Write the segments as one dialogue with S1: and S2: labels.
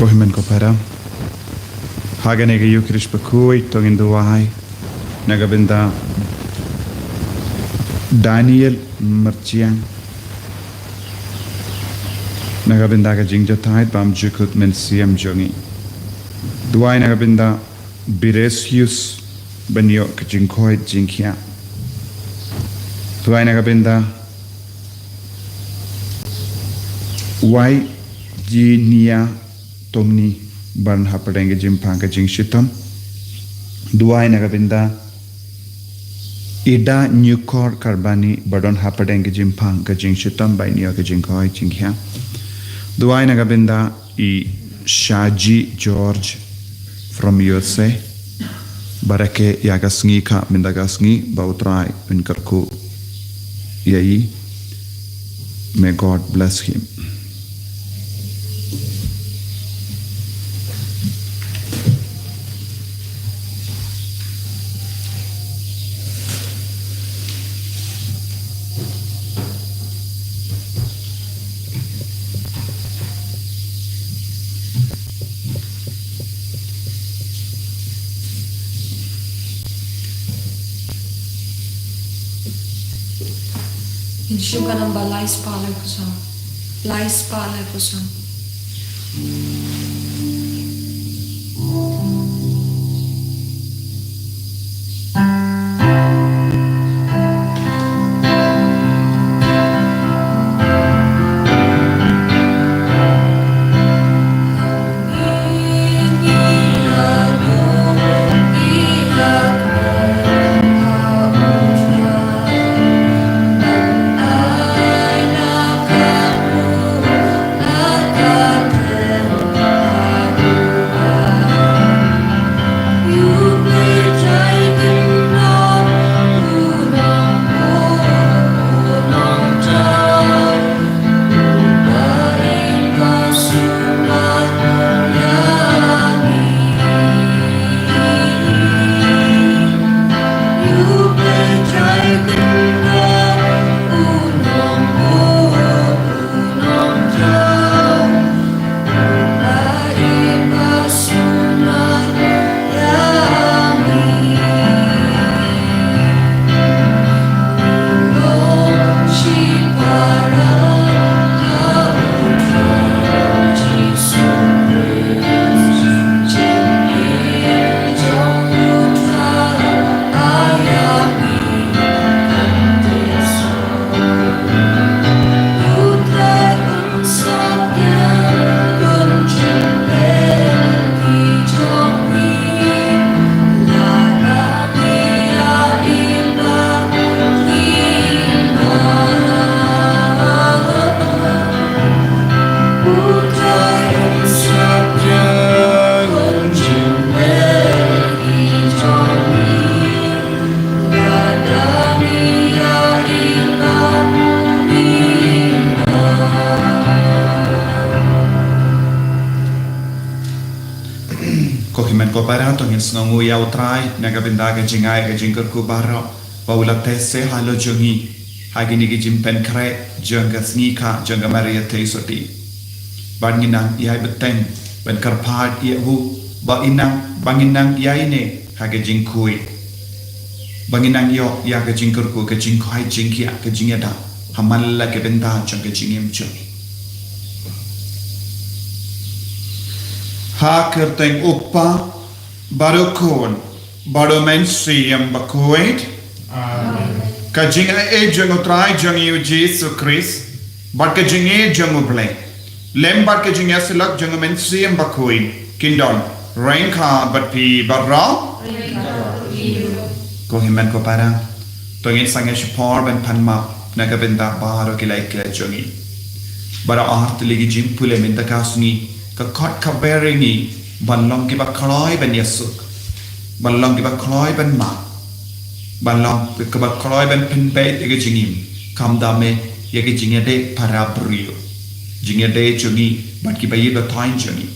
S1: Kohimen ko para haganega yukrish Bakhuid to Jingduwai nagabinda Daniel Marchiang nagabinda Ka Jingngeit bam jukut men siam jongi Duwai nagabinda Biresius banyo Ka Pynkoit Jingkren Duwai nagabinda Wai Jinia Tomni Barn Hapadenge Shaphang Ka Jingngeit Duwai nagabinda Ida Newkor Karbani Badon Hapadenge Shaphang Ka Jingngeit by Neo Ka Pynkoit Jingkren Duwai nagabinda I Shaji George from USA Barake Yagasngi Ka Mindagasngi Bautrai Pynkarku Yai. May God bless him.
S2: Sugar number lies parlor kusam. Lies parlor kusam.
S1: Kohimen ko para to ngin snongu ya utrai nagabinda Ka Jingngeit Ka Jingkerku bara paula tese halo jongi hagini Ka Jingpen kre jonga Sngewbha jonga Maria Theisotti banginang yai beteng ben karpad yehu ba inang banginang yai ne Ka Jingkui banginang yo ya Ka Jingkerku Ka Pynkoit Jingkren Ka Jingngeit hamalla Ka benda jonga Jingim jongi Hakerteng uppa barokon baromen siyam Bakhuid Ka Jingngeit jong utrai jong yu Jisu Christ bat Ka Jingngeit jong uble lem bat Ka Jingngeit silak jong men siyam Bakhuid kindon rengka bat pi barra kohimen ko para tongin sange shpor ben panma nagabenda baro kilai kilai jongi bara art ligi jimpule men takasni Ka kot ka beringi balong kiba kloi ben yesuk balong kiba kloi ben ma balong kiba kloi ben pinbeit ege jingim kam dame yege jingede parabrio jingede jongi bat kiba yiba tain jongi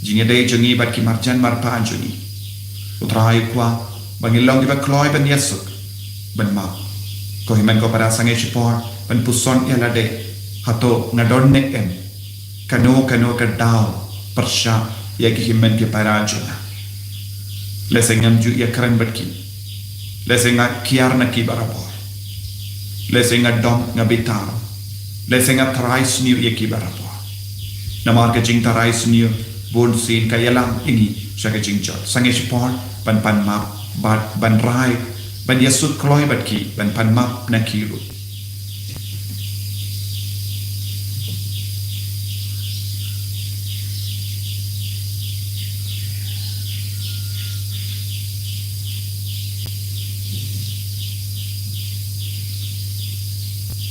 S1: jingede jongi bat ki marjan marpan jongi utrai kwah bangilong kiba kloi ben yesuk ben ma kohimen ko para sange shipor ben puson yalade hato ngadonne em kano ka daw persya ya ki himmen ke parajuna lesengam ju ya keren berki lesenga kiar na ki barapor lesenga dom ngabitar lesenga trais niu ya ki barapor namar ke jing tarais niu bon sin ka yalang ingi saka jing jot sange sipor pan map ban rai ban yasut kloi batki ban pan map na kiru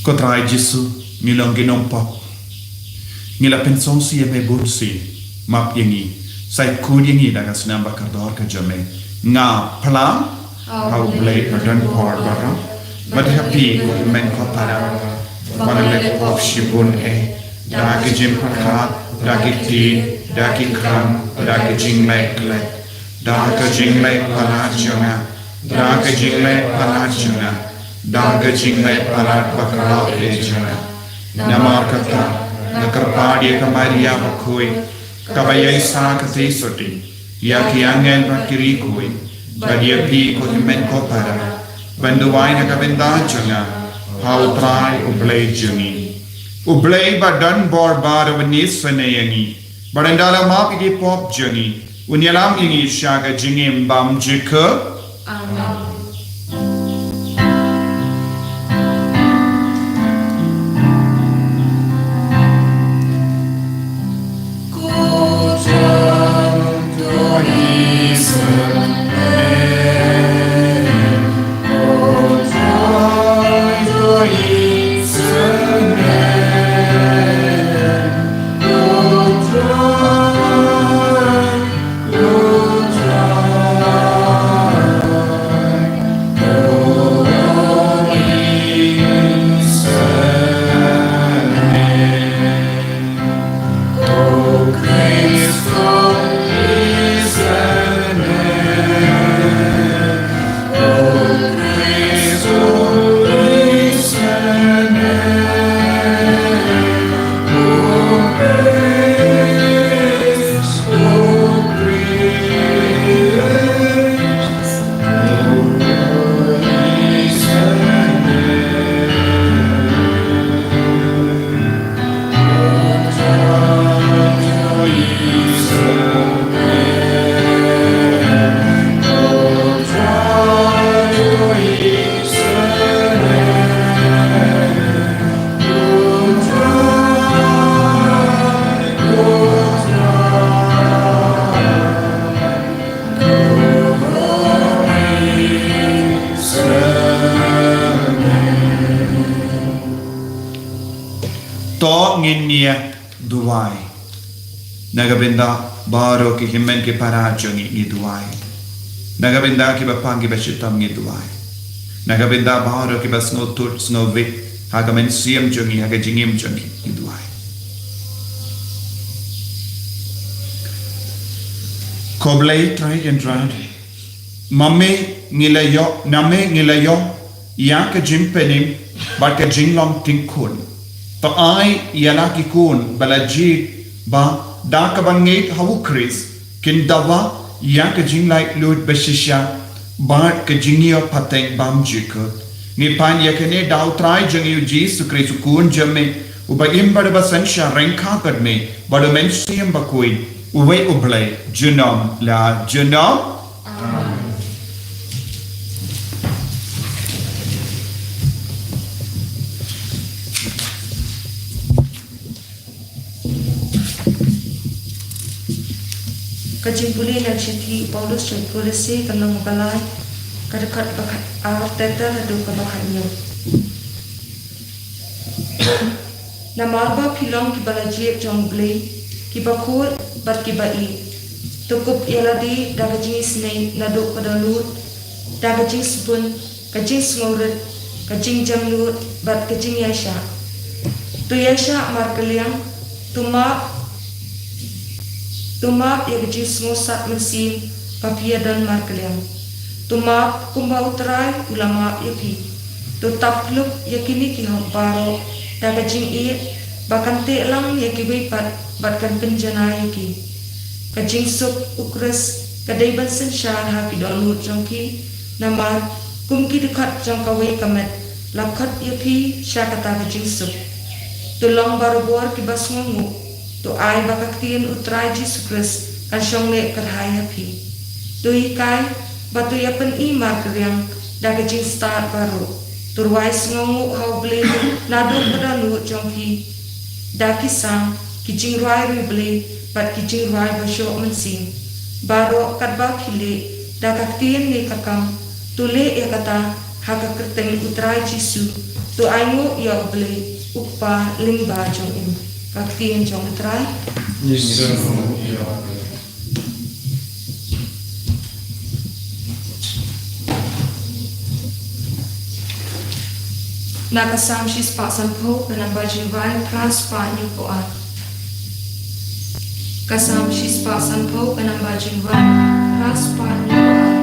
S1: ko trai Jisu ngilong ginompo ngila pensong si me bursi map yangi sai kud yangi daga SNAM BAKORDOR ka Joby nga plam how play padan por bara madhapi ko men ko para manale pop shibun dagi jim pakhat dagi ti dagi kram dagi Jingkren dagi Jingkren palachunga dagi Jingkren palachunga dagi Jingkren palat bakra ejuna namar kata nakarpadi Ka Maria Bakhuid Ka Iing Ka Theisotti ya Ka Jingngeit badia pi ko himen ko para Jingduwai na kabenda junga how try ublay jungi ublay badan bor bar wanis faneyangi barandala map igi pop jungi unyalam ingi shaga jingim bam jika amen. Duwai nagabenda baro ki himmen ke parajungi Jingduwai nagabenda ki bapangi bashitam Jingduwai nagabenda baro ki basngotur Sngewbha hagamen siam jungi haga jingim jungi Jingduwai koblay try and rad name ngilayo ya ka jimpenim ba ka Jinglong tinkun to ai yala ki kun balaji ba da ka bangait hawu kris kin dawa ya ka Jingkren lut bashisha ba ka jingio pateng bam jiko ni pan ya kene dau trai jangi Jisu Kristu kun jamme uba imbar ba sansha renka kadme bado mensiam Bakhuid uwe ublay junom la junom
S2: Kajimpuli dan syaki Paulus dan polisi kena mengalai kedekat bakat Arab tetel adu kebakatnya. Nama arba Shillong ki balajib JONG ki Bakhuid bat ki bai. Tukup ialadi daga Jing St nadu ka Dohnud daga Jing Spun ka Jing Sngewbha ka Jingduwai bat ka Jingngeit tu yasha markaliang Tumap ya Jisu sat mesin papia dan markaliang. Tumap kumba utrai ulama yaki. Tutap klub yakini ki hamparo daga Jingngeit bakante lang yaki wipat batkan penjana yaki. Ka Jingsuk ukras ka dayban sen shan ha ki Dohnud jong ki namar kum ki dekat jong ka we kamet lakhat yapi syakata ka Jingsuk tulong barubor ki basngongu tu ai bakaktian utrai Jisu Kris kan syongle kerhai hapi tu ikai batu yapen imar keryang da ka Jing start baru turwai sngongu hau ble nadu Dohnud jong ki da kisang ki Jingduwai ri ble pat ki Jingduwai basyo mensing baro kadba kile da kaktian ni kakam tule ya kata haka kerteng utrai Jisu tu aingu ya ble upa lingba jong in kaktian jong utrai
S3: Jisu ya
S2: nakasam shis pa sampo penamba Jingduwai pras pa nyu po at kasam shis pa sampo penamba Jingduwai pras pa nyu po at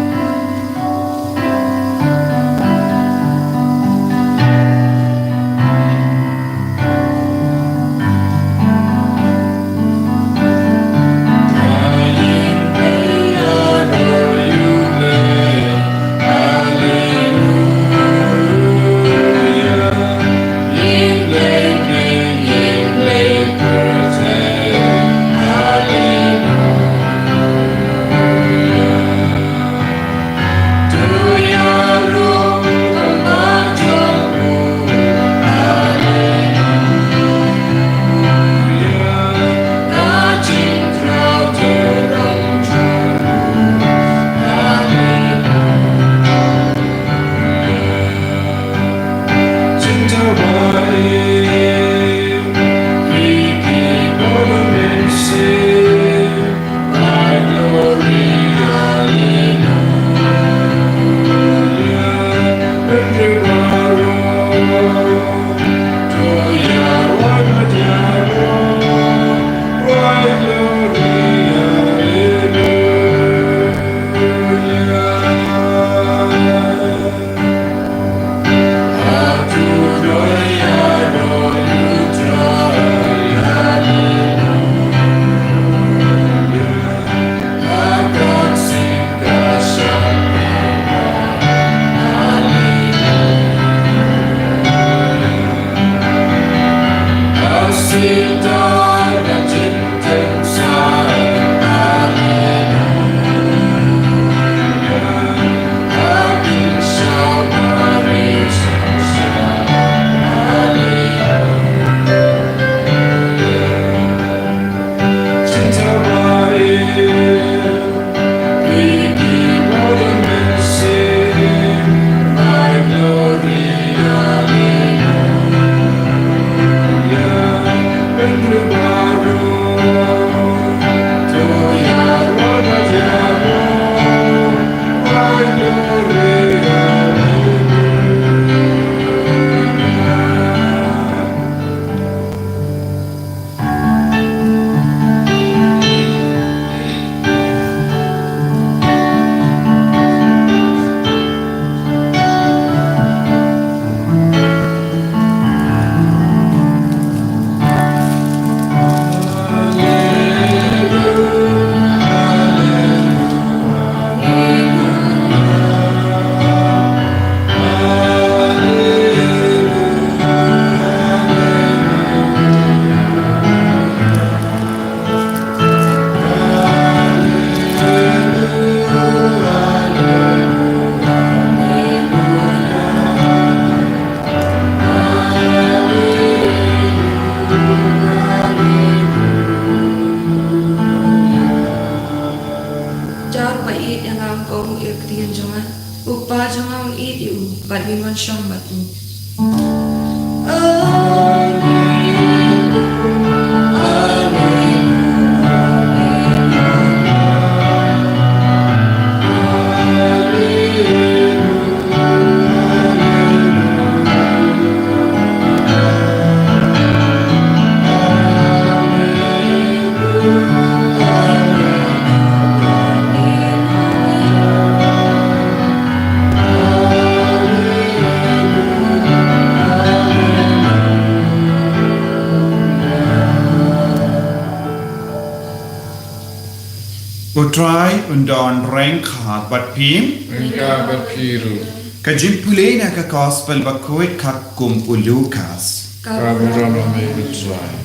S1: Utrai undon rengkhat bat pim.
S3: Engka berpiru.
S1: Ka jimpule na ka gospel Bakhuid kakum ulukas.
S3: Kaburame Jingduwai.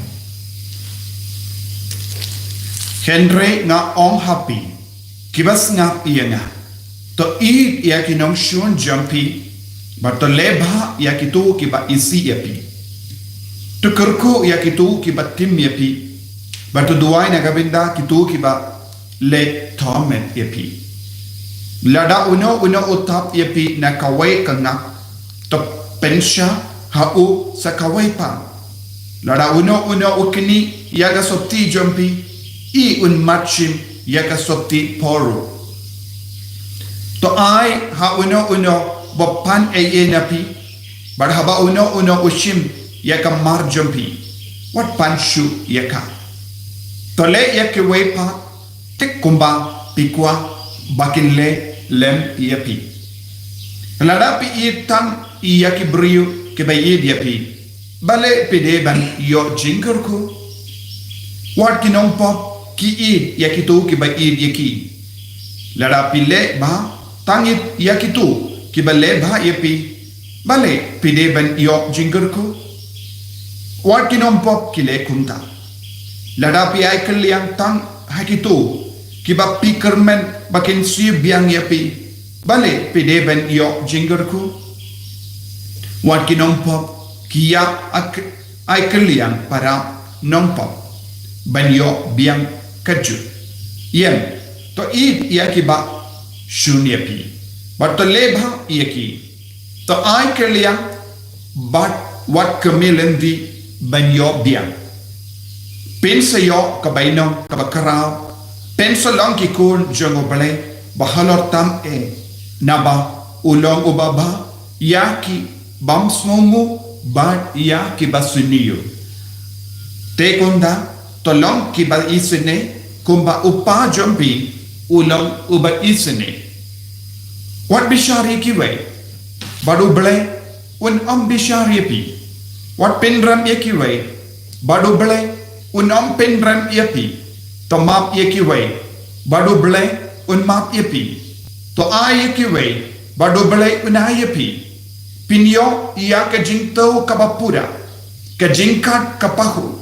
S1: Henry nga ong happy. Kibas nga ianga. To eat ya ki Nongstoin jumpy. But to lebha ya ki tu kiba isi yapi. To kurku ya ki tu kiba tim yapi. But to duwai na gabinda ki tu kiba le tomet yapi. Lada uno utap yapi na kawai kanga. To pensha hau sa kawai pa. Lada uno ukini yaga sopti jumpy. I un machim yaga sopti poru. To ai ha uno bopan napi. But haba uno ushim yaka mar jumpy. What panshu yaka. Tole yaki wepa tik kumba pikwa bakin le lem yapi. Ladapi itan yaki brio kibayid yapi. Bale pide ban yo jinkerku. What kinong pop ki id yaki tu kibayid yaki. Ladapi le ba tangit yaki tu kibale ba yapi. Bale pide ban yo jinkerku. What kinong pop kile kunta. Ladapi ay kaliang tang hakitu kiba pikermen bakin si biang yapi. Bale pide ban yo jingerku. Wat kinompop kia ay kaliang para nompop ban yo biang kaju. Yem to eat yakiba shun yapi. But to lebha yaki. To ay kaliang but what kamilendi ban yo biang. Pensa yo kabainong kabakarao. Pensa lang kikun jongo balay. Bahalor tam naba ulong ubaba. Yaki bamsngongu bat yaki basuniyo. Tekonda tolong kiba isene. Kumba upa jompi ulong uba isene. What bishari kiway? Badu balay un bishari pi. What pinram yakiway? Badu balay unam penram yapi to map yakiway badu blay un map yapi to ay yakiway badu blay un ayapi pinyo ya ka jingto kabapura ka jingkat kapahu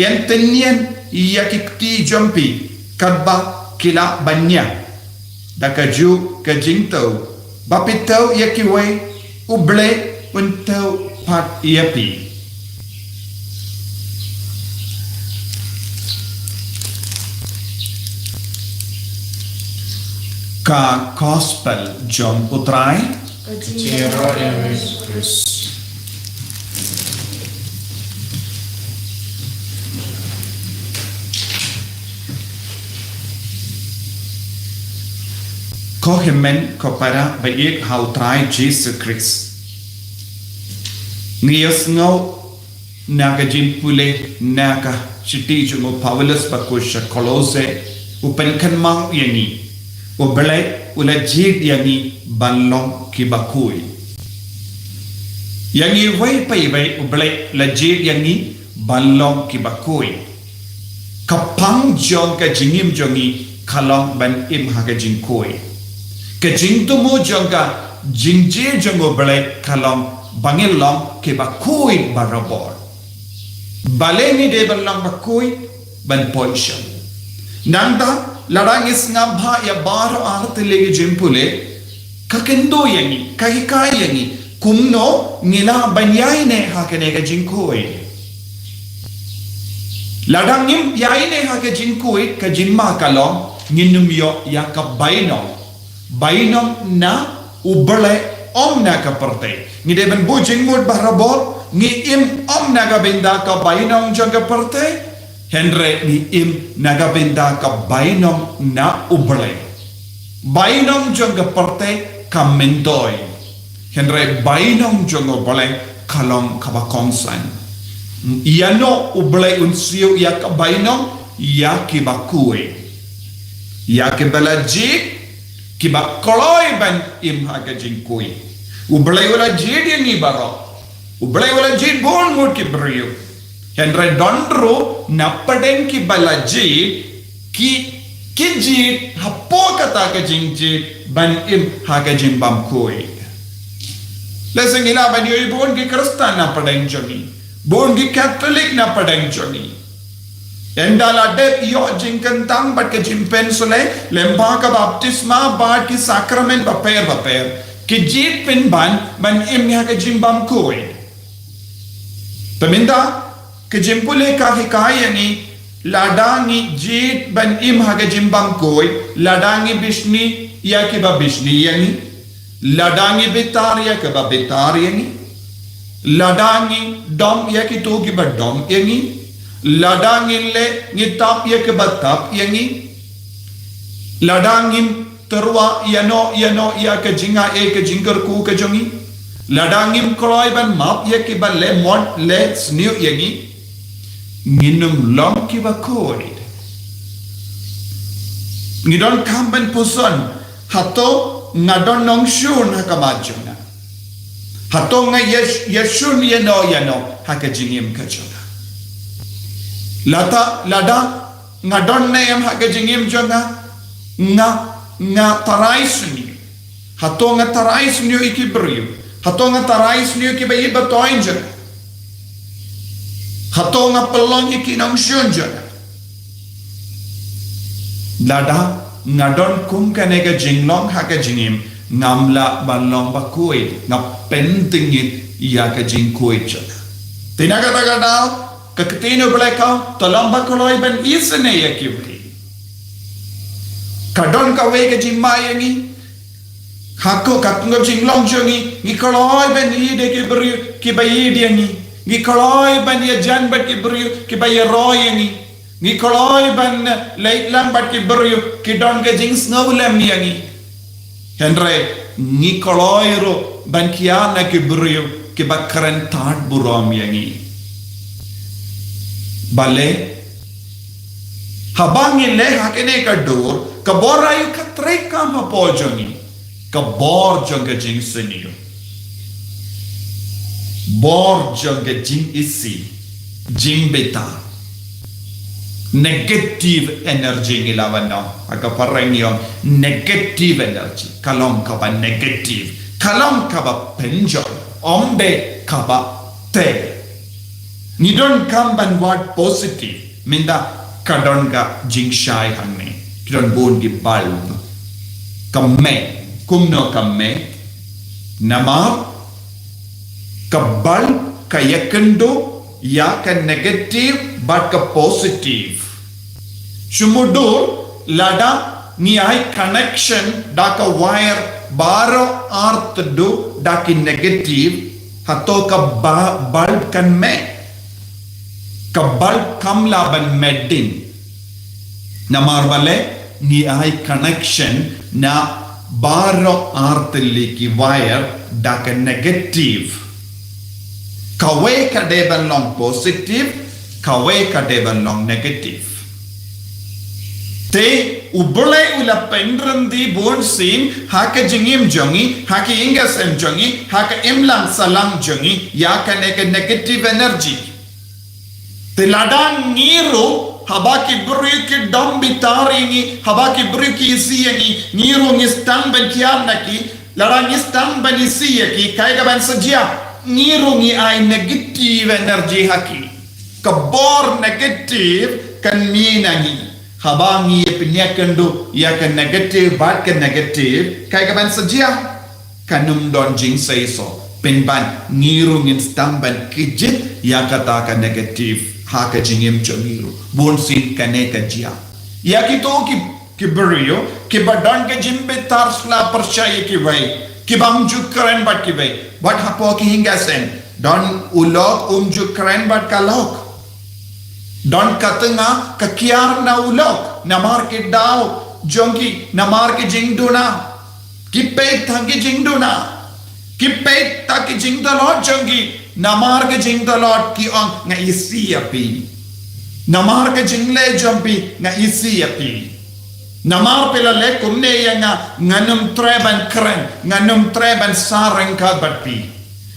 S1: yan tenyen yakikti jumpy kadba kila banya da kaju ka jingto bapito yakiway ublay unto pat yapi. Ka gospel jom utrai.
S3: Tira Yesus Kristus.
S1: Ko himen ko para baik hau trai Jisu Kristus. Ngiyos ngau naga jimpule naga shiti jumo Paulus bakusha kolose upenkan mau yani. Ubalay ulajid yangi banlong kibakui. Yangi way paibay ubalay lajid yangi banlong kibakui. Kapang jong ka jingim jongi kalong ban im haga jingkui. Ka jingtumu jong ka jingje jong ubalay kalong bangilong kibakui barabor. Balay ni de banlong bakui ban ponsyong. Nanda larang Sngewbha ya baro artilegi jimpule kakendo yangi kahikai yangi kumno ngila banyaine hakenega jinkoi ladangim yaine hake jinkoi ka jimma kalong nginum yo ya ka bainom na ubale omna ka perte ngide ban bujing mud barabor ngi im omna ka benda ka bainom jaga perte Henry ni im nagabenda ka bainom na ublay. Bainom jong ka parte ka mendoy. Henry bainom jong ublay kalong kabakongsan. Iano ublay unsiyo ya ka bainom ya kibakue. Ya kibalajik kibakoloy ban im hagajingkui. Ublay wala jid yang ibaro. Ublay wala jid bon mud kibriyo. Henry Dondro napaden ki balaji ki kijit hapo kata ka jingjit ban im ha ka jimbam koi leseng ila ban yoi bon ki Kristen na padang jongi bon ki Catholic na padang jongi endala de yo Jingkren tang bat ka jimpen sole lemba ka baptisma bat ki sacrament baper kijit pin ban im ha ka jimbam koi peminda ke jimpule ka hikaya ni ladangi jit ban im haga jimbang koi ladangi bishni ya ke ba bishni yani ladangi betar ya ke ba betar yani ladangi dom ya ke to ke ba dom yani ladangi le ngitap ya ke ba tap yani ladangi terwa yano ya ke jinga e ke jingkar ku ke jongi ladangim kroy ban map ya ke ba le mod le sniu yani nginum long ki Bakhuid ngidon kamben puson hato ngadon Nongstoin hakamajuna hato nga yeshun yano haka jingim kachona lada ngadon nayam haka jingim jonga nga taraisuni hato nga taraisuni ikibriu hato nga taraisuni ikibayi batoinjana hato nga pelong iki Nongstoin jana lada ngadon kum kanega jinglong haka jingim ngamla balong Bakhuid nga pentingit iya ka Pynkoit jana tinaga dao kakatino belaka tolong bakoloy ben isene ya kibri kadon ka we ka jimaya ni hako kakungab jinglong jongi ni koloy ben ide kibri kibayi dia ni ngikoloy ban ya jan bat ki bru ki bay roy ni ngikoloy ban leitlam bat ki bru ki don ga jing Sngewbha ni henre ngikoloy ro ban kiana ki bru ki bakran tat burom yani bale habang le hakene ka dor ka borayu ka tre kam po jongi ka bor jonga jing seniyo bor jonga jing isi jing beta negative energy ngilawano aga parangyo negative energy kalong ka ba negative kalong ka ba penjon ombe ka ba te ni don kamban word positive minda kadon ga jing shai hangne kidon bon di bulb kamme kumno kamme namar kabal ka yakendo ya ka negative but ka positive sumudur lada ni ai connection da ka wire baro arth do da ki negative hato ka bulb kan me ka bulb kamla ban medding na marvale ni ai connection na baro arth ki wire da ka negative kawe ka deban long positive kawe ka deban long negative te ubule ula pendrandi bon sin haka jingim jongi haka inga sem jongi haka imlang salang jongi ya ka negative energy te ladang ngiru habaki bru ki dom bitari ni habaki bru ki isi ni ngiru ngistam ban kiam naki ladang ngistam ban isi ki kai ga ban sajia ngirungi ay negative energy haki kabor negative kan minangi habangi pinyakandu ya kan negative bat kan negative kay kaban sajia kanum don jing say so pinban ngirungin stamban kijit ya kata ka negative haka jingim chamiru bonsin kaneka jia ya kito ki brio ki badan ke jimbe tarsla percaya ki vai ki bangju keren bat ki vai bat hapo ki hinga sen don ulok Jingkren bat kalok don katanga kakiar na ulok namar ki dao jongi namar ki jingduna ki pe thangi jingduna ki pe ta ki jingdalot jongi namar ki jingdalot ki on nga isi api namar ki jingle jompi nga isi api namar pela le kumne yanga nganum treban kren nganum treban sarang ka batpi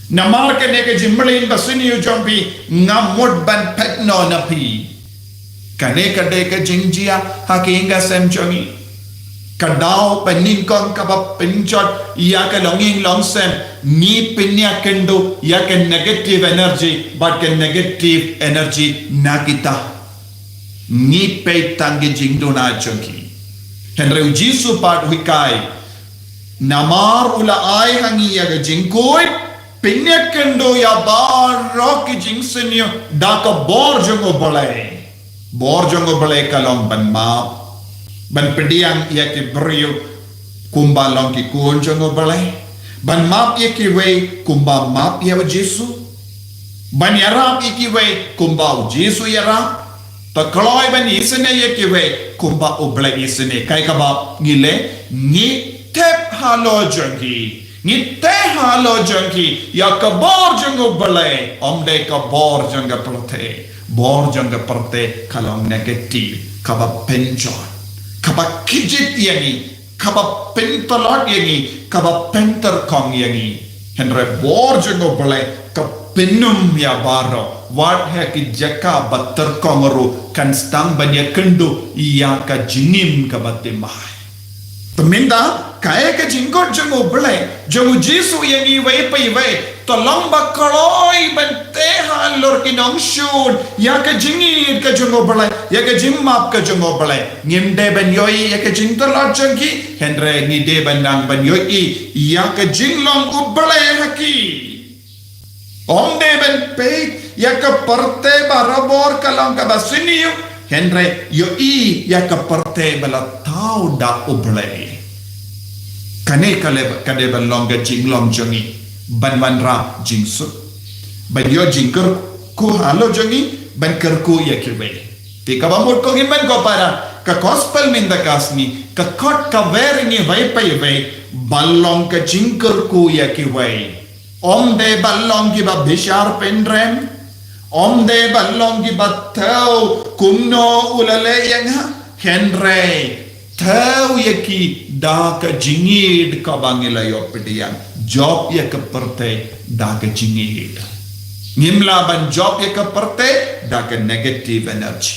S1: namar ke neke jimlin basini jompi ngamud ban petno na pi kane kade ka jingjia Ka Iing Ka Sem jongi kadao penin kong kaba pinjot ya ka longing long sem ni pinya kendo ya ka negative energy but ka negative energy nakita ni pe tangi jingdona jongi henry Jisu pat hukai namar ula ai hangi ya ka jingkoi pinya kendo ya baro ki jingsenyo da ka borjongo balai kalong ban ma ban pediang ya ki brio kumba long ki kunjongo balai ban map ya ki we kumba map ya Jisu ban yarap ya ki we kumba Jisu yarap ta kloi ban isene ya ki we kumba oble isene kai ka ba ngile ni tep halo jongi ni te halo jongi ya ka borjongo balai omde ka borjonga prote borjonga prote kalong negative kaba penjon kaba kijit yangi kaba pentolot yangi kaba penter kong yangi henre borjongo balai ka penum ya baro wat he ki jaka batter kongoro kan stang banya kendo ya ka jingim ka batemai peminda kaya ka jingkot jongo balai jongo Jisu yangi wei pai wei tolong bakaloi bante halor ki Nongstoin ya ka Jingngeit ka jongo balai ya ka jimmap ka jongo balai ngimde ban yoi ya ka jingtolot jongi henre ni de bandang ban yoi ya ka Shillong ubalai haki omde ban pe ya ka parte barabor kalong ka basiniu henre yoi ya ka parte bala tau da ubalai kane kade ban longa Shillong jongi ban ra Jisu ban yo jingker ku halo jongi ban kerku ya kirwe ti ka bamut ko himan ko para ka gospel minda kasni ka kot ka veringi vai pai vai ballong ka jingker ku ya kirwe om de ballong ki ba bishar pendrem om de ballong ki ba tau kumno ulale yang ha henre tau ya ki da ka Jingngeit ka bangila yo pediang job ya kaperte da ka Jingngeit ngimla ban job ya kaperte da ka negative energy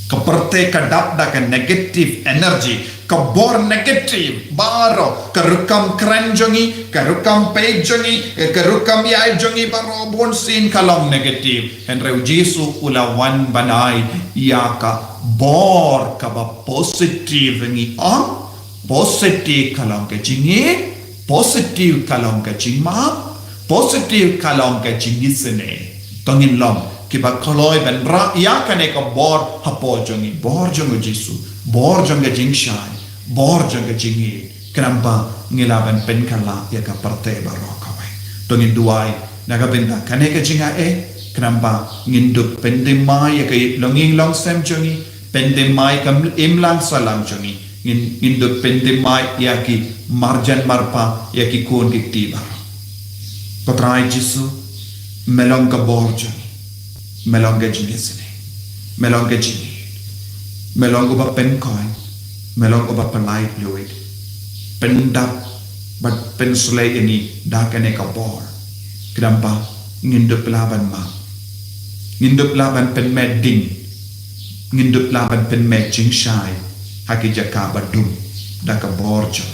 S1: kaperte ka dap da ka negative energy ka bor negative baro ka rukam kran jongi ka rukam pe jongi ka rukam ya jongi baro bon sin kalong negative henre Jisu ula wan banai ya ka bor ka ba positive ngi positive kalong ka Jingngeit positive kalong ka jingmap positive kalong ka jingisene tongin lom kiba koloi ben ra ya kane ka bor hapo jongi bor jongo Jisu bor jonga jingshai bor jonga Jingngeit kenapa ngilaban pen kala ya ka parte barokawe tongin duai naga benda kane ka jingae kenapa nginduk pendemai ya ka longing long sem jongi pendemai kam imlang salam jongi nginduk pendemai ya ki marjan marpa ya ki kon ki tiba patrai Jisu melong ka borjo melong ka jingisene melong ka Jingngeit melong ba Pynkoit melong ba palai fluid pendap bat penslay ini dakane ka bor kenapa nginduk laban ma nginduk laban pen medding nginduk laban pen matching shai haki jaka badum daka borjo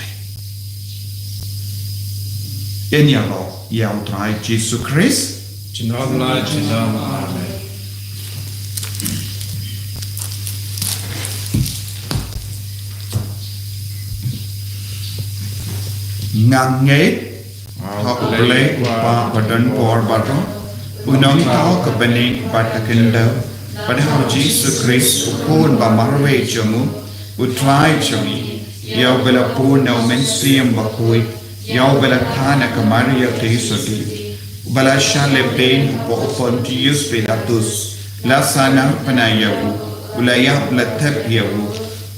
S1: enya lo ya utrai Jisu Christ
S3: Jinamla Jinam Amen.
S1: Ngangeit hok blek pa badan por bato unong tao ka bani bata kendo padahal Jisu Christ pun ba marwe jamu utrai jami yau bela pun na mensiam Bakhuid yau bela Ka Maria Theisotti bala shale ben po Pontius Pilatus la sana panayahu ulaya latap yahu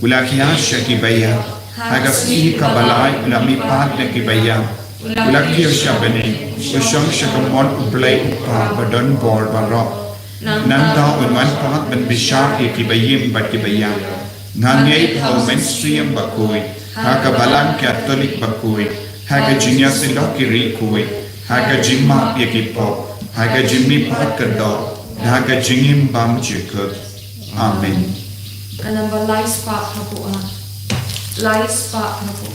S1: ulakia shakibaya agasi kabalai ulami pat nakibaya ulakia shabane ushang shakamon ublay pa badon bor barok nanda unwan pat ban bishar kibayim bakibaya ngangay ho menstrium Bakhuid hakabalang Catholic Bakhuid hakajinya silokiri kuwait Ka Jingmap yakipo, Ka Jingmi pat kador, Ka Jingim bam jikut. Amen.
S2: Kanamba lai spark na po lai spark na po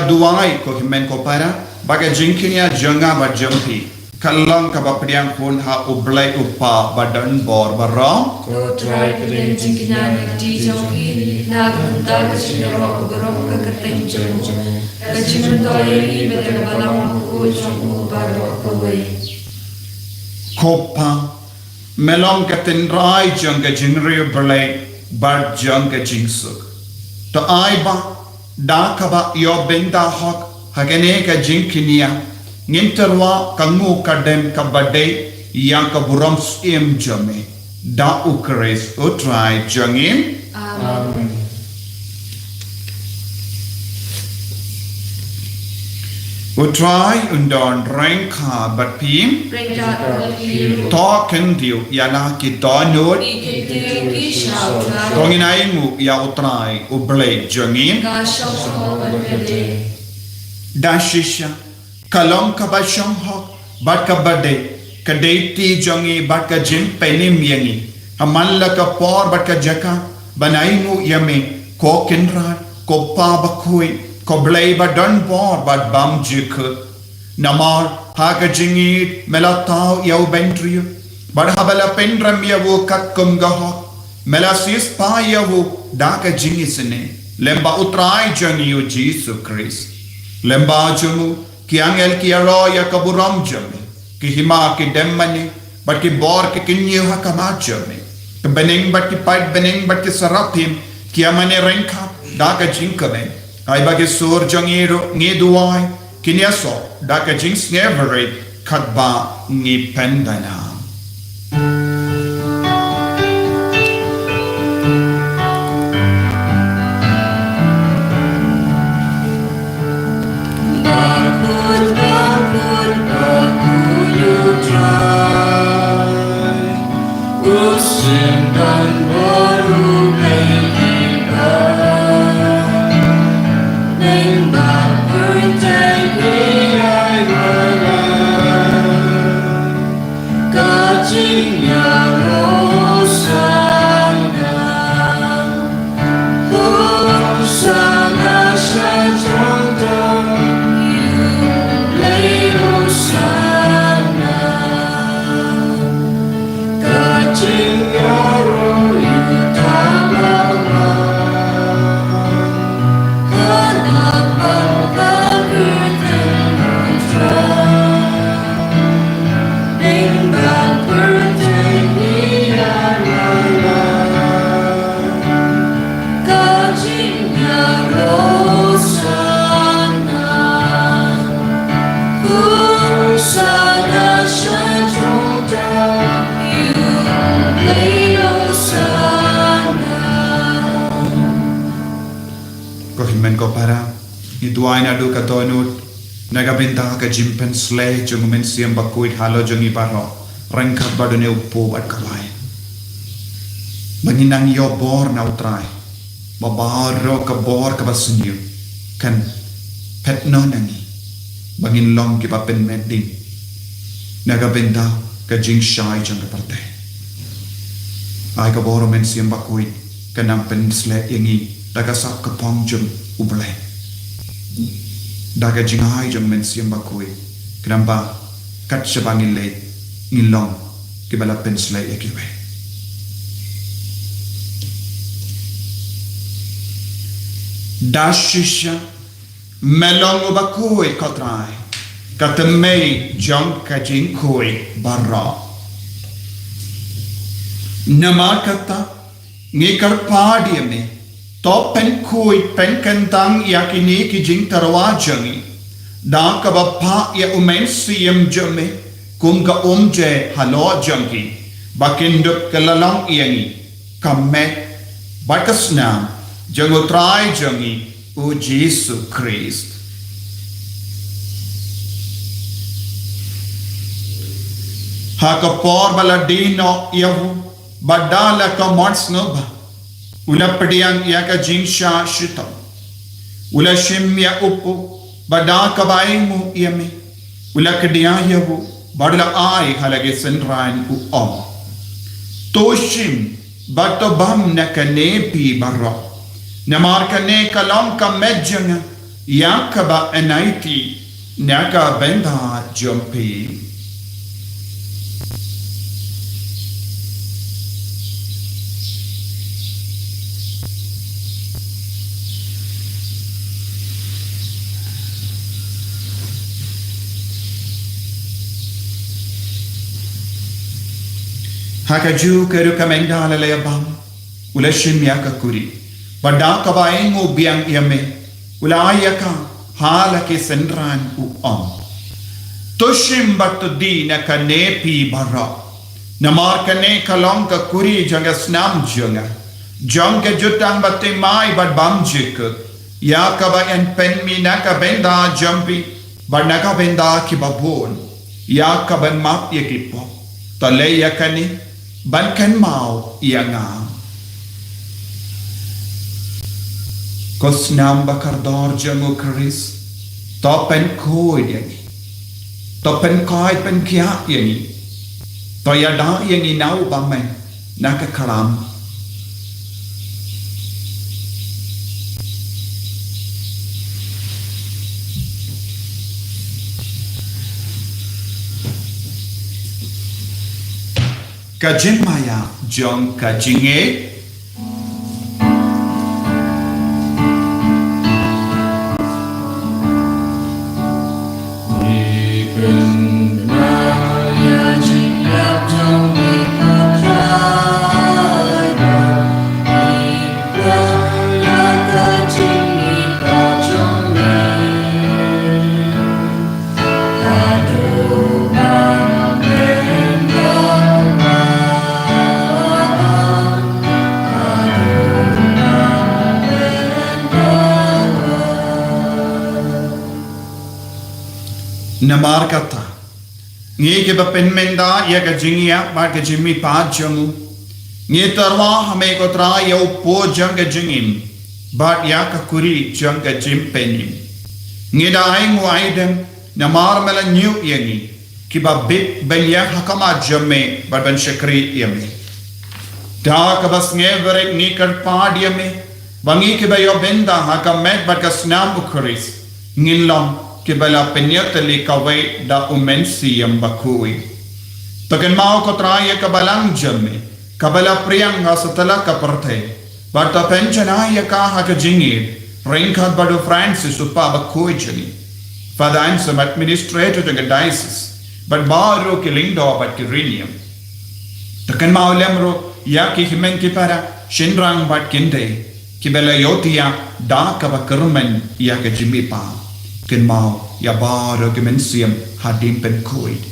S1: Duwai ko himen ko para baga jingkinya jonga ba jompi kallang ka ba priang kun ha ublai upa badan bor barong
S2: ko try kelen jingkinya di jongi na gunda ka sinero goro ka kateng jong ka Jingduwai betel balang ko jong baro ko wei
S1: kopa melong ka tenrai jong ka jingri ublai bar jong ka jingsuk to ai ba da kaba yo benda hok hagene ka jingkinia nginterwa kangu kadem kabade yang ka burams em jame da ukres utrai jangim
S2: amen
S1: utrai undon rengka bat pim token diu yana ki Dohnud tonginai mu ya utrai ublai jangim dashisha kalong kabashong hok bat kabade kadeti jangi bat ka jin penim yangi amalla ka por bat ka jaka banai mu yame ko kinrat ko pa Bakhuid ko blay ba don bor ba bam jikut namar ha ka Jingngeit melatau yau bentriyo bar habala pendram yawu kakkum gahok melasis pa yawu da ka jingisene lemba utrai jangiyo Jisu Christ lemba jumu ki angel ki aro ya kaburam jami ki hima ki demmani bat ki bor ki kinyo ha kamajami ki bening bat ki pait bening bat ki sarapim ki amane renka da ka Jingkren ai bagi sur jangiro Jingduwai kinyaso da ka Sngewbha katba ngi pendana
S2: Hosanna,
S1: men ko para Jingduwai na do ka Dohnud nagabinta ka Jingkren St jong men siam Bakhuid halo jong ibaro rengkat badone upo at kawai manginang yo bor na utrai babaro ka bor ka basunyo kan pet no nangi bangin long ki pa pen medding nagabinta ka Jingshai jong ka parte ai ka bor men siam Bakhuid kanang pen St yangi daga sak ka pong jong ublay daga Jingngeit jong men siam Bakhuid kanamba kat Shaphang Shillong kiba pen St yakiwe dashisha melong Bakhuid kotrai katemei jong ka Jingkren barra nama kata ngikar padi me to Pynkoit penkentang yakini ki jing tarwajangi da ka phah ya umensiam jame kum ka je halo jangi bakindup kalalang iangi kamme bakasnam jangotrai jangi o Jisu Christ hakapor baladino yahu badala ka Sngewbha ula pediang ia ka jingsha shito ula shimya upu bada ka baimu iame ula kedia yabu badla ai halage senrain u om toshim bato bam na kane pi barra namar kane kalam ka medjanga yakaba enaiti naga benda jompi Hakaju keru kamenda lalaya bam ula shimya ka kuri bada ka baingo biang yame ula ayaka hala ke senran u om toshim bat di na kane pi bara namar kane kalong ka kuri janga SNAM jong ke jutang batte mai bad bam jik ya ka ba en pen mi na ka benda jampi bad na ka benda ki babon ya ka ban map ye ki po tale ya kani ban kan mau ia nga ko SNAM BAKORDOR jango Chris to Pynkoit yangi to Pynkoit pen kia yangi to yada yangi nau bamen naka kalam Ka Jingmaya jong Ka Jingngeit namar kata ngi ke ba pen menda ya ka jingya ba ka jimmi pa jangu ngi tarwa hame ko tra ya upo jang ka jingim ba ya ka kuri jang ka jimpenim ngi da ai mu aidem namar mala nyu yangi ki ba bit ben ya hakama jamme ba ben shakri yame da ka bas ngevere ni kar pa diame bangi ke ba yo benda hakamet ba ka SNAM ukris ngilom kibala penyatali kawai da umensiam Bakhuid. Takan mau ko traya kabalang jamme, kabala priyang hasatala kaparte, bata penchana ka Ka Jingngeit, ringkat badu Francis upa Bakhuid jani. Father answer administrator to the diocese, but baru kilindo but kirinium. Takan mau lemro ya ki himen kipara shinrang bat kinde, kibala yotia da kabakermen ya ka jimmi pa. Ken mau ya baro kemensiam hadim Pynkoit.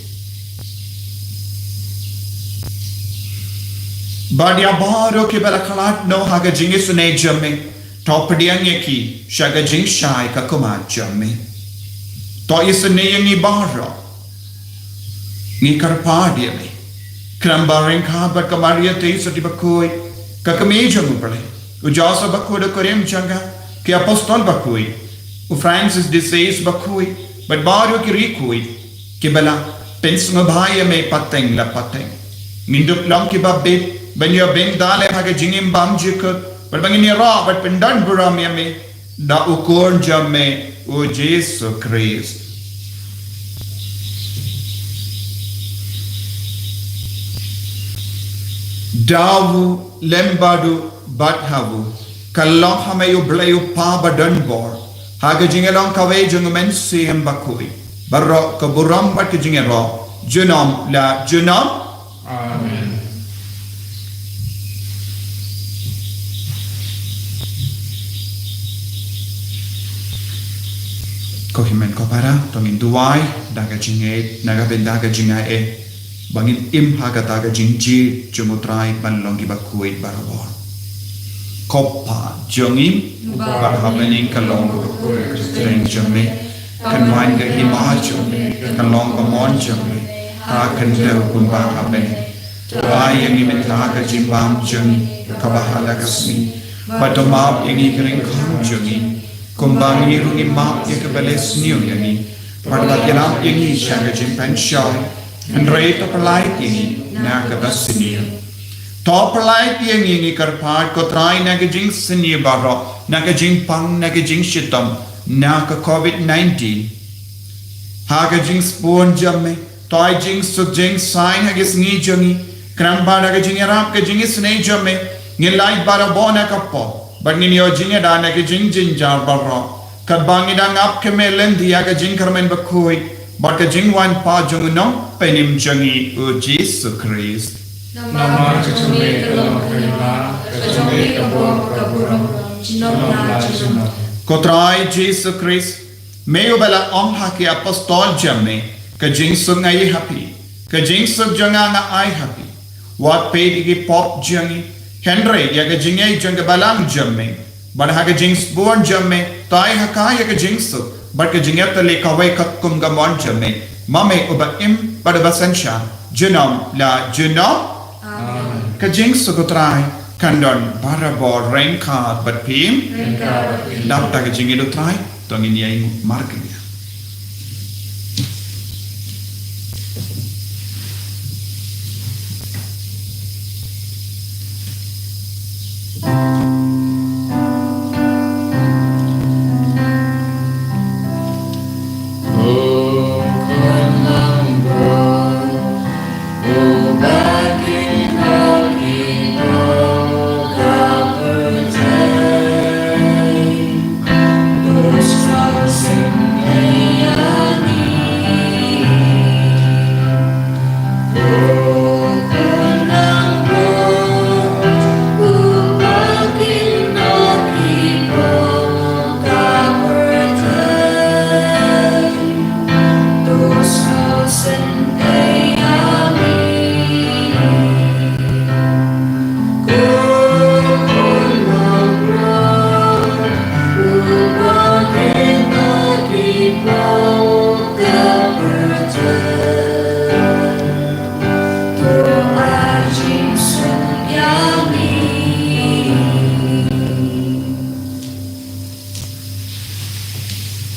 S1: Bad ya baro ke balakalat no haga jingis ne jamme to pediang yaki shaga jing shai ka kuma jami to isne yangi bara ni karpa dia me krambaring ka ba Ka Maria Theisotti Bakhuid ka kameja mupale u jasa Bakhuid korem changa ki apostol Bakhuid u Francis de Sales Bakhuid but bario ki rikuid ki bala Sngewbha me pateng la pateng mindup lam ki ba bit ben yo ben dale ha ga jingim bam jikut but bangin ra but pendan buram me da ukor jamme o Jisu Christ dawu lembadu badhavu kalong hamayu blayu pa badan bor haga jingelong kawe jungmen siem Bakhuid barro ka buram bat ke jingero junam la junam
S3: Amen.
S1: ko himen ko para to Jingduwai daga Jingngeit naga bendaga Jingngeit bangin im haga daga Jingji jumutrai banlongi Bakhuid barabor kopa jongim barhabening kalong streng jame kan wain ga himaju kalong amon jame ha kan deu kumba habe wai yang imen daga jimbam jeng kabahala kasmi batomab yang ikring kham jongi kumbangi rungi map ye kebeles new yangi pada yanam yangi shaga jimpan shai and rate of light yangi naga basini top light yangi karpat ko try naga jing sini baro naga jing pang naga jing shitam naga COVID-19 haga jing spawn jamme toy jing suk jing sign hagis ngi jangi kramba naga jing iarap ka jing snei jamme ngilai bara bona kapo Bangin yo jinga da na ke jing jar barro kad bangi da ngap ke melen dia ke jing karmen Bakhuid bar ke jing wan pa jung no penim jangi o Jisu Christ
S3: Nama kecuali dalam kailah, kecuali kabur kaburam, nama Jisu.
S1: Kotrai Jisu Christ meyo bala om haki apostol jamme ke jing sungai happy ke jing sub janga na ai happy wat pe di pop jangi Henry yaga jingay janga balang jamme but haga jings born jamme tai haka yaga jingsu but ka jingata le kawai kakkum gamon jamme mame uba im but basansha junam la junam ka jingsu gutrai kandon barabor rainkat but pim lapta ka jingido trai tongin yai marknya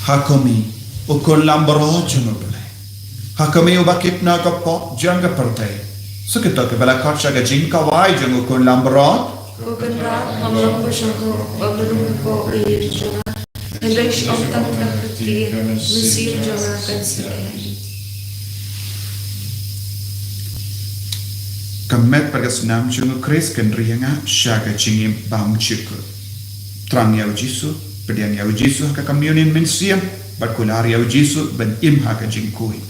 S1: Hakami ukul lambaro junubale Hakami ubakip na kapo janga parte Sukito ke bala kacha ga Jingduwai jang ukul lambaro
S2: Kokenrat hamlang bersangko Bagelumpo irjana Hendrik om tak terkir Mesir jangakan sekali
S1: Kamet pada SNAM jungu Chris kendrianga shaga jingim bang chiku Trang yau Jisu Pediang yau Jisu ka communion mensiam bat kular yau Jisu ben im ha ka jingkui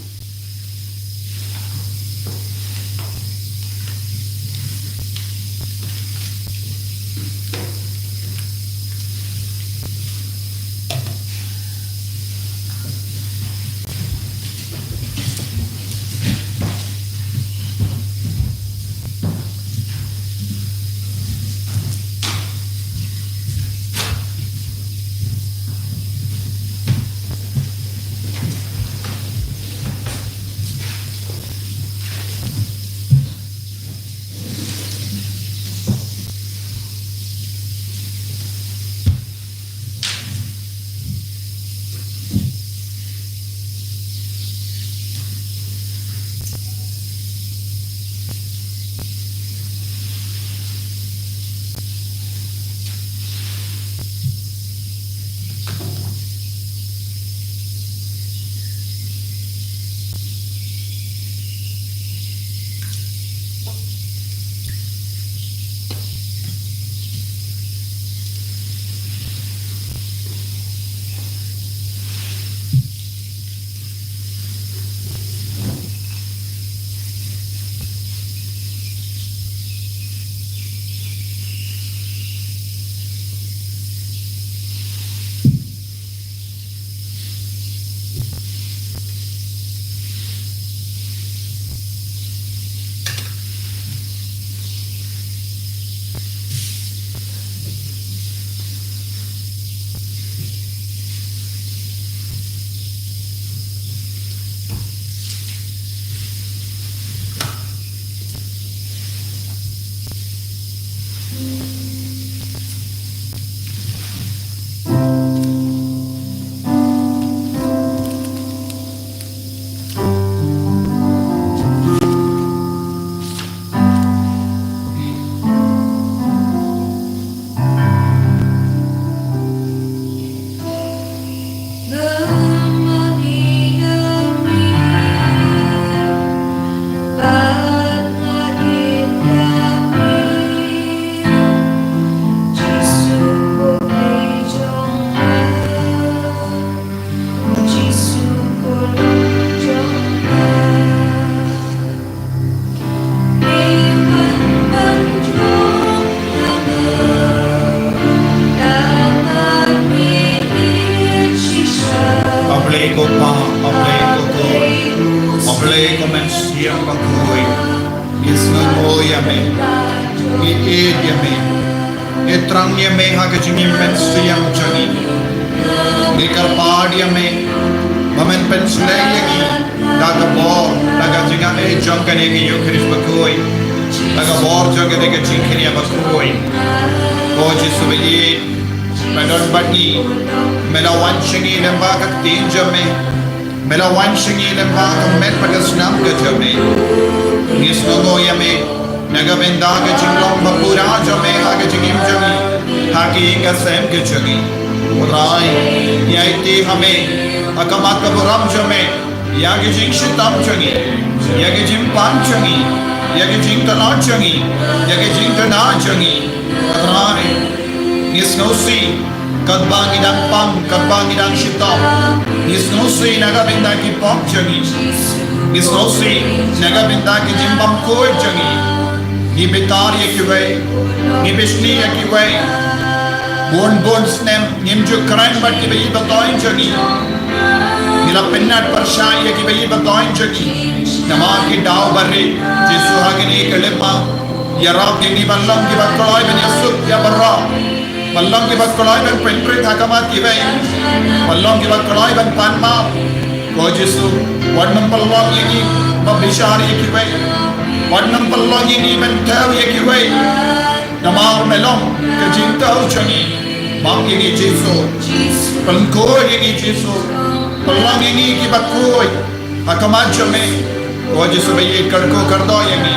S1: Oblay ko ko. Oblay ko men siyang Bakhuid. Isngo yame. Iid yame. Itrang yame ha ka jingim men siyang jangi. Ikarpad yame. Mamen pen slay yagi. Daga bor. Daga jinga jong ka negi yung Chris Bakhuid. Daga bor jong ka negi Jingkren Bakhuid. Ko Jisu bayi. Melon bagi. Melawan shingi lemba ka tinjame. Melawan shingi lemba ka met pada SNAM ka jame. Nisnogo yame. Nagabenda ka Shillong bapura jame ha ka jingim jami. Ka Iing Ka Sem ka jami. Uray. Yaiti hame. Akamat ka buram jame. Yagi jing shitam jami. Yagi jing pan jami. Yagi jing tana jami. Yagi jing tana jami. Uray. Nisnosi. Kadbang idang pam, kadbang idang shitam. Nisnosi nagabenda ki pam jami. Nisnosi nagabenda ki jimbam koi jami. Nibitar yekiway, nibishni yekiway. Bon SNAM, Jingkren but kiba batoin jagi. Nila pinnat parsha yekiba batoin jagi. Nama ki daw barri, Jisu hagini kalipa. Yarab gini ballam ki bakkolay ben yasuk ya barra. Ballam ki bakkolay ben Pynkoit hakamat kiba. Ballam ki bakkolay ben panma. Ko Jisu, wadnam palwag yegi, mabishari yekiba. Wadnam palwag yegi ben taw yekiba. Namar melong ke Jingduwai jangi. Mang yegi Jisu. Pynkoit yegi Jisu. Palang yegi ki Bakhuid. Hakamat jame. Ko Jisu bayi karko kardo yegi.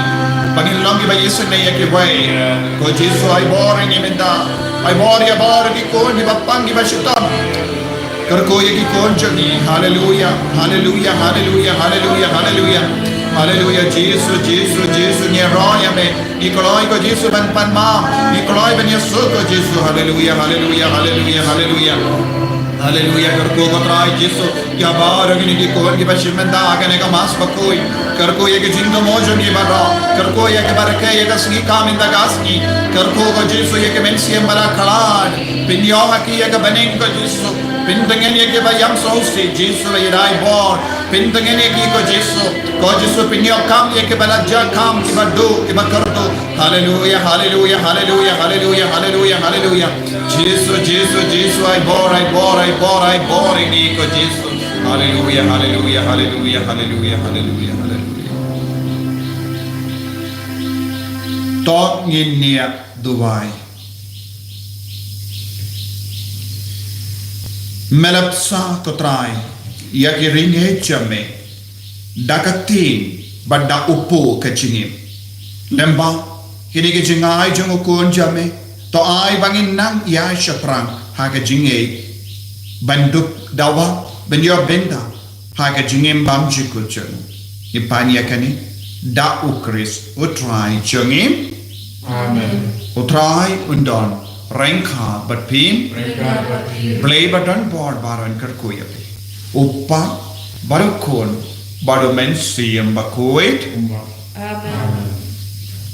S1: Pangilong ki bayi sunne yegi bayi. Ko Jisu ay bor yegi minda. Ay bor ya bor ki kon ki bapang ki bashitam. Karko yegi kon jangi. Hallelujah. Hallelujah. Hallelujah. Hallelujah. Hallelujah. Hallelujah. Jisu, Jisu, Jisu. Nyeraya me. Ikoloi ko Jisu ban panma. Ikoloi ban Yesu ko Jisu. Hallelujah. Hallelujah. Hallelujah. Hallelujah. Hallelujah. Karko ko try Jisu. Ya bar gini ki kon ki bashimenda agane ka mas Bakhuid. Karko ye ki jindo mojo ni barra. Karko ye ki barke ye ka sngi kaminda gasni. Karko ko Jisu ye ki mensiem bala khalad. Pinyo haki ye ka baning ko Jisu. Pindangan ye ki bayam sausi Jisu ye rai bor. Pindangan ye ki ko Jisu. Ko Jisu pinyo kam ye ki bala ja kam ki badu ki bakardo. Hallelujah. Hallelujah. Hallelujah. Hallelujah. Hallelujah. Hallelujah. Jisu, Jisu, Jisu ay bor ini ko Jisu. Hallelujah. Hallelujah. Hallelujah. Hallelujah. Hallelujah. Hallelujah. Tok ngin niya Dubai. Melapsa kotray yakirin hechame dakatin bada upo kachingim lemba kini ke jingai jong ukon jame to ai bangin nang ya shaprang ha ka Jingngeit banduk dawa benyo benda ha ka jingim bam jikuchun ipanya kani da ukris utrai jongim
S3: Amen.
S1: utrai undon rengka bat pim play button board baran karkuya uppa barukon baru mensiam Bakhuid
S2: Amen.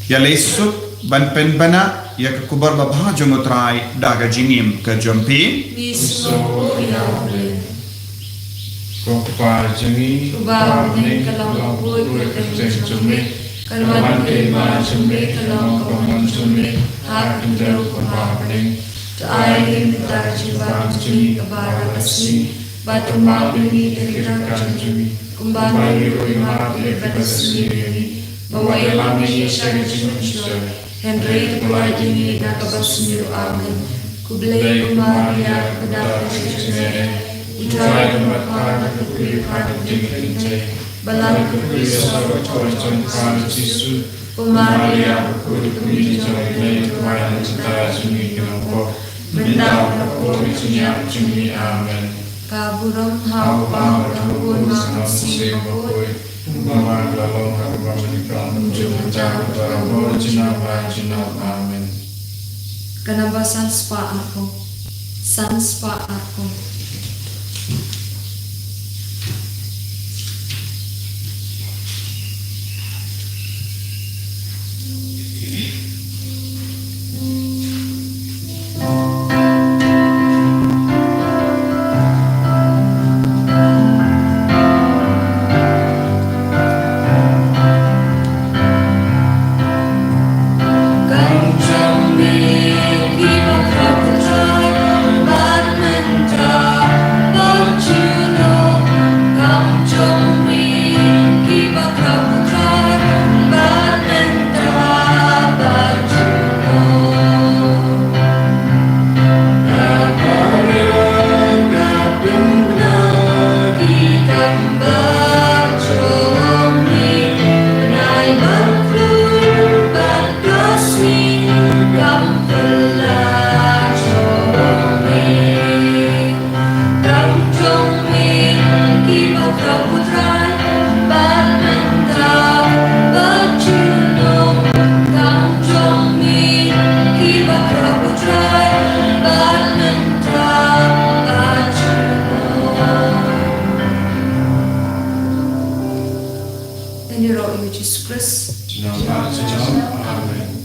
S1: ya lesuk ban pen bana ya kubar babha jongotrai daga jingim ka jompi
S2: Niso yawe.
S3: Kwah jangi,
S2: Kubang ning kalang kuy kiteng jumi. Kalwan ke ma jumi kalang kaman jumi. Hat indaw kumahaning. Taayin tar jibang jumi kabara kasi. Batu mabini derita jumi. Kumbang iro ima lebedasni yoni. Mawayalami syari jumi. Henry pelajini nakabasni amin. Kublay kumaria kedapat jumi. Ujai kemakar kepilih hadap Jingkren St. Balang kepilih sahabat Tuhan Tuhan Jisu. Pemaria berkulit kemidi jauh kepada cinta jumi kenapa. Benda berkulit sunyak jumi amin. Kaburam hau pang kabun makasi Bakhuid. Umpama dalam kabur menikah menjadi jauh barang Jingduwai amin. Kenapa sanspa aku? Sanspa aku.
S4: Putrai, Badminta, Bajunong, Kang Joby, kiba Putrai, Badminta, Bajunong.
S2: Then you wrote you Jesus Christ.
S3: Amen.